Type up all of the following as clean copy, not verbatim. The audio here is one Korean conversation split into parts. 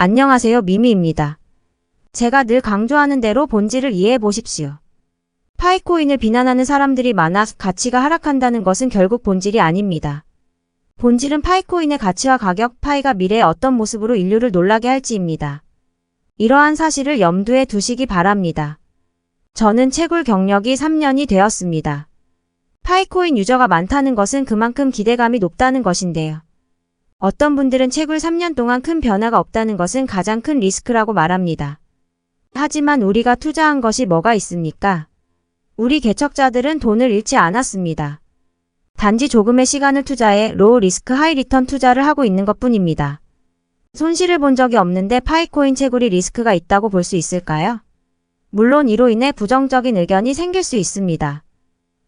안녕하세요, 미미입니다. 제가 늘 강조하는 대로 본질을 이해해 보십시오. 파이코인을 비난하는 사람들이 많아 가치가 하락한다는 것은 결국 본질이 아닙니다. 본질은 파이코인의 가치와 가격, 파이가 미래에 어떤 모습으로 인류를 놀라게 할지입니다. 이러한 사실을 염두에 두시기 바랍니다. 저는 채굴 경력이 3년이 되었습니다. 파이코인 유저가 많다는 것은 그만큼 기대감이 높다는 것인데요. 어떤 분들은 채굴 3년 동안 큰 변화가 없다는 것은 가장 큰 리스크라고 말합니다. 하지만 우리가 투자한 것이 뭐가 있습니까? 우리 개척자들은 돈을 잃지 않았습니다. 단지 조금의 시간을 투자해 로우 리스크 하이 리턴 투자를 하고 있는 것뿐입니다. 손실을 본 적이 없는데 파이코인 채굴이 리스크가 있다고 볼 수 있을까요? 물론 이로 인해 부정적인 의견이 생길 수 있습니다.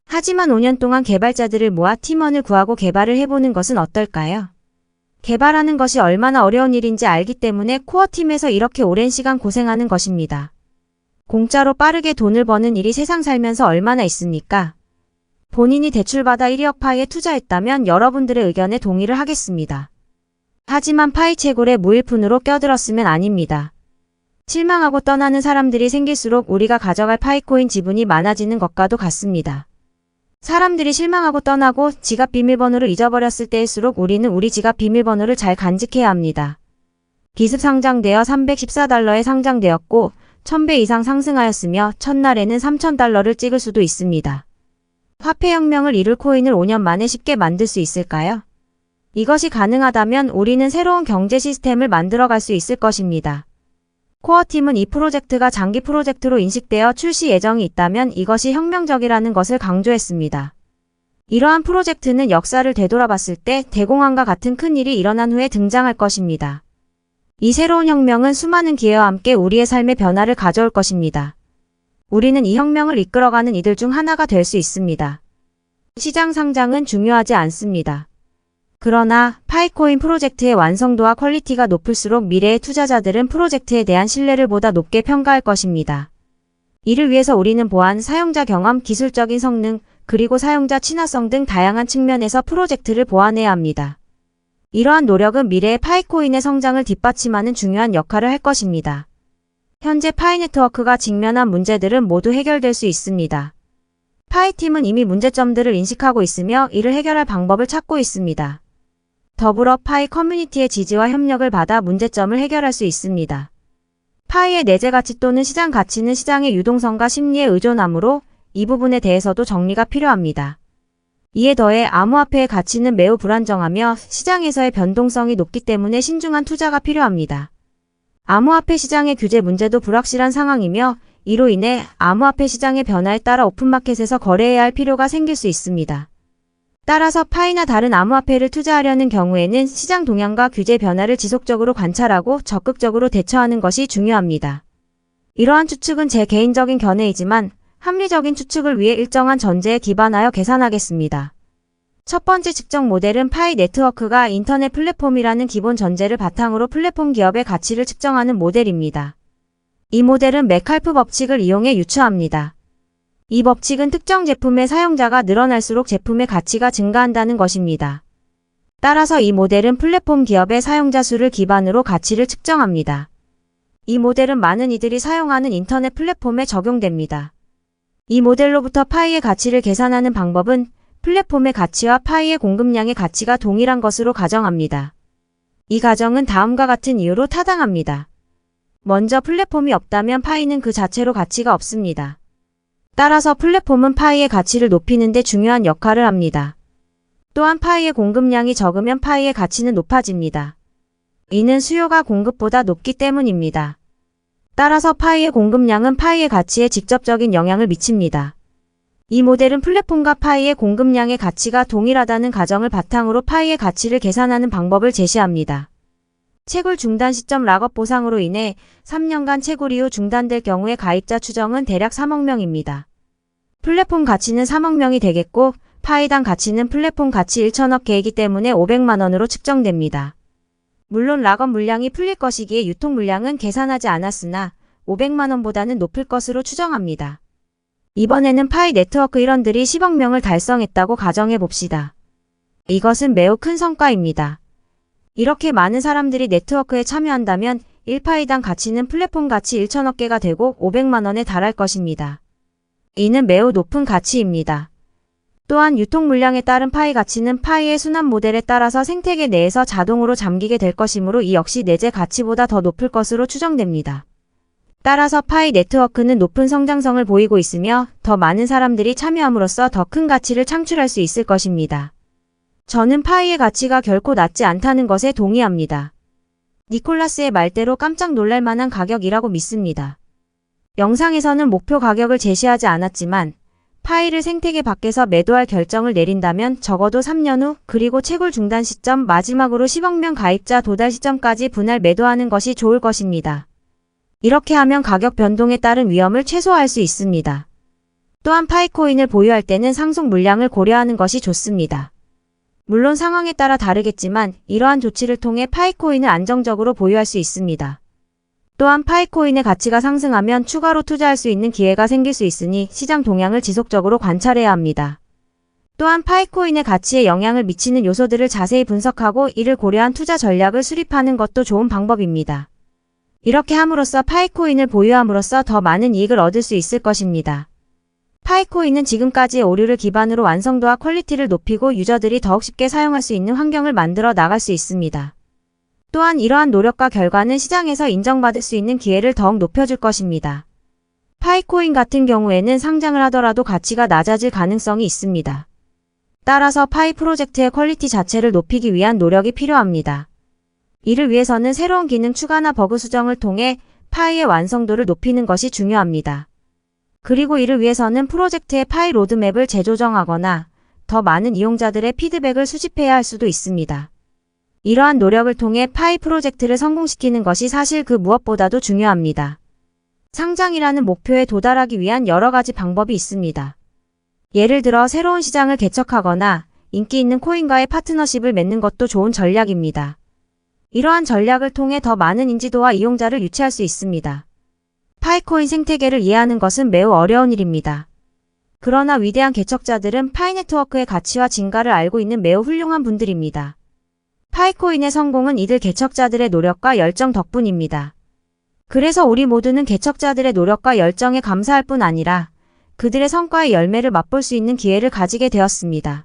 하지만 5년 동안 개발자들을 모아 팀원을 구하고 개발을 해보는 것은 어떨까요? 개발하는 것이 얼마나 어려운 일인지 알기 때문에 코어팀에서 이렇게 오랜 시간 고생하는 것입니다. 공짜로 빠르게 돈을 버는 일이 세상 살면서 얼마나 있습니까? 본인이 대출받아 1억 파이에 투자했다면 여러분들의 의견에 동의를 하겠습니다. 하지만 파이 채굴에 무일푼으로 껴들었으면 아닙니다. 실망하고 떠나는 사람들이 생길수록 우리가 가져갈 파이코인 지분이 많아지는 것과도 같습니다. 사람들이 실망하고 떠나고 지갑 비밀번호를 잊어버렸을 때일수록 우리는 우리 지갑 비밀번호를 잘 간직해야 합니다. 기습 상장되어 $314에 상장되었고 1000배 이상 상승하였으며 첫날에는 $3000를 찍을 수도 있습니다. 화폐혁명을 이룰 코인을 5년 만에 쉽게 만들 수 있을까요? 이것이 가능하다면 우리는 새로운 경제 시스템을 만들어갈 수 있을 것입니다. 코어팀은 이 프로젝트가 장기 프로젝트로 인식되어 출시 예정이 있다면 이것이 혁명적이라는 것을 강조했습니다. 이러한 프로젝트는 역사를 되돌아봤을 때 대공황과 같은 큰 일이 일어난 후에 등장할 것입니다. 이 새로운 혁명은 수많은 기회와 함께 우리의 삶의 변화를 가져올 것입니다. 우리는 이 혁명을 이끌어가는 이들 중 하나가 될 수 있습니다. 시장 상장은 중요하지 않습니다. 그러나 파이코인 프로젝트의 완성도와 퀄리티가 높을수록 미래의 투자자들은 프로젝트에 대한 신뢰를 보다 높게 평가할 것입니다. 이를 위해서 우리는 보안, 사용자 경험, 기술적인 성능, 그리고 사용자 친화성 등 다양한 측면에서 프로젝트를 보완해야 합니다. 이러한 노력은 미래의 파이코인의 성장을 뒷받침하는 중요한 역할을 할 것입니다. 현재 파이 네트워크가 직면한 문제들은 모두 해결될 수 있습니다. 파이팀은 이미 문제점들을 인식하고 있으며 이를 해결할 방법을 찾고 있습니다. 더불어 파이 커뮤니티의 지지와 협력을 받아 문제점을 해결할 수 있습니다. 파이의 내재 가치 또는 시장 가치는 시장의 유동성과 심리에 의존하므로 이 부분에 대해서도 정리가 필요합니다. 이에 더해 암호화폐의 가치는 매우 불안정하며 시장에서의 변동성이 높기 때문에 신중한 투자가 필요합니다. 암호화폐 시장의 규제 문제도 불확실한 상황이며 이로 인해 암호화폐 시장의 변화에 따라 오픈마켓에서 거래해야 할 필요가 생길 수 있습니다. 따라서 파이나 다른 암호화폐를 투자하려는 경우에는 시장 동향과 규제 변화를 지속적으로 관찰하고 적극적으로 대처하는 것이 중요합니다. 이러한 추측은 제 개인적인 견해이지만 합리적인 추측을 위해 일정한 전제에 기반하여 계산하겠습니다. 첫 번째 측정 모델은 파이 네트워크가 인터넷 플랫폼이라는 기본 전제를 바탕으로 플랫폼 기업의 가치를 측정하는 모델입니다. 이 모델은 메칼프 법칙을 이용해 유추합니다. 이 법칙은 특정 제품의 사용자가 늘어날수록 제품의 가치가 증가한다는 것입니다. 따라서 이 모델은 플랫폼 기업의 사용자 수를 기반으로 가치를 측정합니다. 이 모델은 많은 이들이 사용하는 인터넷 플랫폼에 적용됩니다. 이 모델로부터 파이의 가치를 계산하는 방법은 플랫폼의 가치와 파이의 공급량의 가치가 동일한 것으로 가정합니다. 이 가정은 다음과 같은 이유로 타당합니다. 먼저 플랫폼이 없다면 파이는 그 자체로 가치가 없습니다. 따라서 플랫폼은 파이의 가치를 높이는 데 중요한 역할을 합니다. 또한 파이의 공급량이 적으면 파이의 가치는 높아집니다. 이는 수요가 공급보다 높기 때문입니다. 따라서 파이의 공급량은 파이의 가치에 직접적인 영향을 미칩니다. 이 모델은 플랫폼과 파이의 공급량의 가치가 동일하다는 가정을 바탕으로 파이의 가치를 계산하는 방법을 제시합니다. 채굴 중단 시점 락업 보상으로 인해 3년간 채굴 이후 중단될 경우의 가입자 추정은 대략 3억 명입니다. 플랫폼 가치는 3억 명이 되겠고 파이당 가치는 플랫폼 가치 1천억 개이기 때문에 500만 원으로 측정됩니다. 물론 락업 물량이 풀릴 것이기에 유통 물량은 계산하지 않았으나 500만 원보다는 높을 것으로 추정합니다. 이번에는 파이 네트워크 일원들이 10억 명을 달성했다고 가정해 봅시다. 이것은 매우 큰 성과입니다. 이렇게 많은 사람들이 네트워크에 참여한다면 1파이당 가치는 플랫폼 가치 1천억 개가 되고 500만 원에 달할 것입니다. 이는 매우 높은 가치입니다. 또한 유통 물량에 따른 파이 가치는 파이의 순환 모델에 따라서 생태계 내에서 자동으로 잠기게 될 것이므로 이 역시 내재 가치보다 더 높을 것으로 추정됩니다. 따라서 파이 네트워크는 높은 성장성을 보이고 있으며 더 많은 사람들이 참여함으로써 더 큰 가치를 창출할 수 있을 것입니다. 저는 파이의 가치가 결코 낮지 않다는 것에 동의합니다. 니콜라스의 말대로 깜짝 놀랄 만한 가격이라고 믿습니다. 영상에서는 목표 가격을 제시하지 않았지만 파이를 생태계 밖에서 매도할 결정을 내린다면 적어도 3년 후 그리고 채굴 중단 시점 마지막으로 10억 명 가입자 도달 시점까지 분할 매도하는 것이 좋을 것입니다. 이렇게 하면 가격 변동에 따른 위험을 최소화할 수 있습니다. 또한 파이코인을 보유할 때는 상속 물량을 고려하는 것이 좋습니다. 물론 상황에 따라 다르겠지만 이러한 조치를 통해 파이코인을 안정적으로 보유할 수 있습니다. 또한 파이코인의 가치가 상승하면 추가로 투자할 수 있는 기회가 생길 수 있으니 시장 동향을 지속적으로 관찰해야 합니다. 또한 파이코인의 가치에 영향을 미치는 요소들을 자세히 분석하고 이를 고려한 투자 전략을 수립하는 것도 좋은 방법입니다. 이렇게 함으로써 파이코인을 보유함으로써 더 많은 이익을 얻을 수 있을 것입니다. 파이코인은 지금까지의 오류를 기반으로 완성도와 퀄리티를 높이고 유저들이 더욱 쉽게 사용할 수 있는 환경을 만들어 나갈 수 있습니다. 또한 이러한 노력과 결과는 시장에서 인정받을 수 있는 기회를 더욱 높여줄 것입니다. 파이코인 같은 경우에는 상장을 하더라도 가치가 낮아질 가능성이 있습니다. 따라서 파이 프로젝트의 퀄리티 자체를 높이기 위한 노력이 필요합니다. 이를 위해서는 새로운 기능 추가나 버그 수정을 통해 파이의 완성도를 높이는 것이 중요합니다. 그리고 이를 위해서는 프로젝트의 파이 로드맵을 재조정하거나 더 많은 이용자들의 피드백을 수집해야 할 수도 있습니다. 이러한 노력을 통해 파이 프로젝트를 성공시키는 것이 사실 그 무엇보다도 중요합니다. 상장이라는 목표에 도달하기 위한 여러 가지 방법이 있습니다. 예를 들어 새로운 시장을 개척하거나 인기 있는 코인과의 파트너십을 맺는 것도 좋은 전략입니다. 이러한 전략을 통해 더 많은 인지도와 이용자를 유치할 수 있습니다. 파이코인 생태계를 이해하는 것은 매우 어려운 일입니다. 그러나 위대한 개척자들은 파이 네트워크의 가치와 진가를 알고 있는 매우 훌륭한 분들입니다. 파이코인의 성공은 이들 개척자들의 노력과 열정 덕분입니다. 그래서 우리 모두는 개척자들의 노력과 열정에 감사할 뿐 아니라 그들의 성과의 열매를 맛볼 수 있는 기회를 가지게 되었습니다.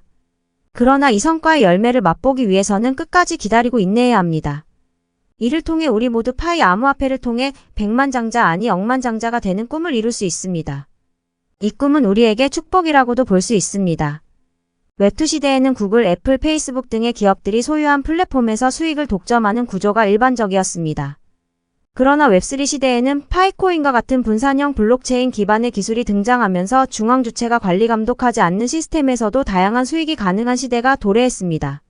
그러나 이 성과의 열매를 맛보기 위해서는 끝까지 기다리고 인내해야 합니다. 이를 통해 우리 모두 파이 암호화폐를 통해 100만 장자 아니 억만 장자가 되는 꿈을 이룰 수 있습니다. 이 꿈은 우리에게 축복이라고도 볼 수 있습니다. 웹2 시대에는 구글, 애플, 페이스북 등의 기업들이 소유한 플랫폼에서 수익을 독점하는 구조가 일반적이었습니다. 그러나 웹3 시대에는 파이코인과 같은 분산형 블록체인 기반의 기술이 등장하면서 중앙 주체가 관리 감독하지 않는 시스템에서도 다양한 수익이 가능한 시대가 도래했습니다.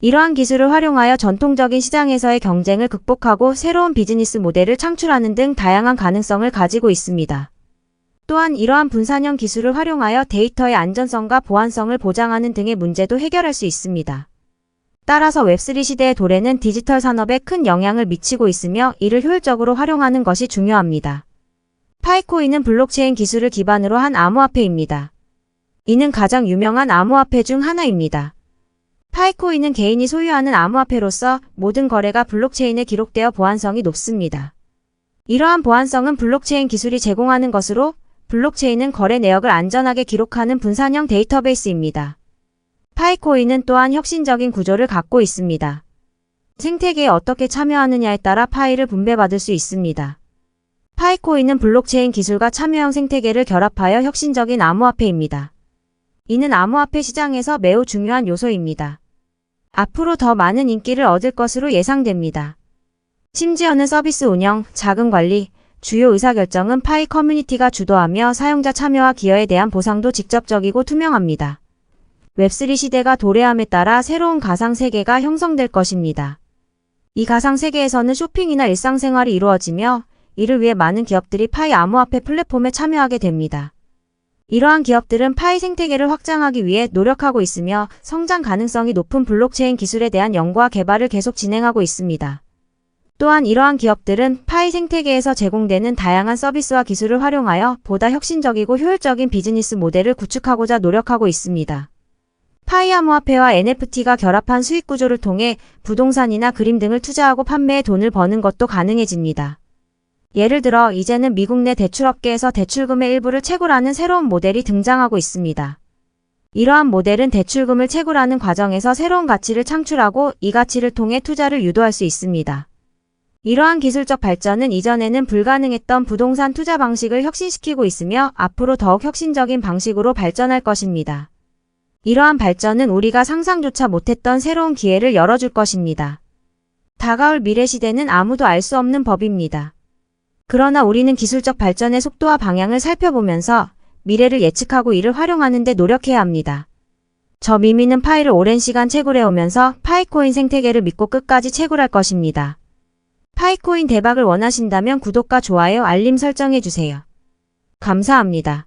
이러한 기술을 활용하여 전통적인 시장에서의 경쟁을 극복하고 새로운 비즈니스 모델을 창출하는 등 다양한 가능성을 가지고 있습니다. 또한 이러한 분산형 기술을 활용하여 데이터의 안전성과 보안성을 보장하는 등의 문제도 해결할 수 있습니다. 따라서 웹3 시대의 도래는 디지털 산업에 큰 영향을 미치고 있으며 이를 효율적으로 활용하는 것이 중요합니다. 파이코인은 블록체인 기술을 기반으로 한 암호화폐입니다. 이는 가장 유명한 암호화폐 중 하나입니다. 파이코인은 개인이 소유하는 암호화폐로서 모든 거래가 블록체인에 기록되어 보안성이 높습니다. 이러한 보안성은 블록체인 기술이 제공하는 것으로 블록체인은 거래 내역을 안전하게 기록하는 분산형 데이터베이스입니다. 파이코인은 또한 혁신적인 구조를 갖고 있습니다. 생태계에 어떻게 참여하느냐에 따라 파이를 분배받을 수 있습니다. 파이코인은 블록체인 기술과 참여형 생태계를 결합하여 혁신적인 암호화폐입니다. 이는 암호화폐 시장에서 매우 중요한 요소입니다. 앞으로 더 많은 인기를 얻을 것으로 예상됩니다. 심지어는 서비스 운영, 자금 관리, 주요 의사결정은 파이 커뮤니티가 주도하며 사용자 참여와 기여에 대한 보상도 직접적이고 투명합니다. 웹3 시대가 도래함에 따라 새로운 가상세계가 형성될 것입니다. 이 가상세계에서는 쇼핑이나 일상생활이 이루어지며 이를 위해 많은 기업들이 파이 암호화폐 플랫폼에 참여하게 됩니다. 이러한 기업들은 파이 생태계를 확장하기 위해 노력하고 있으며 성장 가능성이 높은 블록체인 기술에 대한 연구와 개발을 계속 진행하고 있습니다. 또한 이러한 기업들은 파이 생태계에서 제공되는 다양한 서비스와 기술을 활용하여 보다 혁신적이고 효율적인 비즈니스 모델을 구축하고자 노력하고 있습니다. 파이 암호화폐와 NFT가 결합한 수익 구조를 통해 부동산이나 그림 등을 투자하고 판매해 돈을 버는 것도 가능해집니다. 예를 들어 이제는 미국 내 대출업계에서 대출금의 일부를 채굴하는 새로운 모델이 등장하고 있습니다. 이러한 모델은 대출금을 채굴하는 과정에서 새로운 가치를 창출하고 이 가치를 통해 투자를 유도할 수 있습니다. 이러한 기술적 발전은 이전에는 불가능했던 부동산 투자 방식을 혁신시키고 있으며 앞으로 더욱 혁신적인 방식으로 발전할 것입니다. 이러한 발전은 우리가 상상조차 못했던 새로운 기회를 열어줄 것입니다. 다가올 미래 시대는 아무도 알 수 없는 법입니다. 그러나 우리는 기술적 발전의 속도와 방향을 살펴보면서 미래를 예측하고 이를 활용하는 데 노력해야 합니다. 저 미미는 파이를 오랜 시간 채굴해오면서 파이코인 생태계를 믿고 끝까지 채굴할 것입니다. 파이코인 대박을 원하신다면 구독과 좋아요, 알림 설정해주세요. 감사합니다.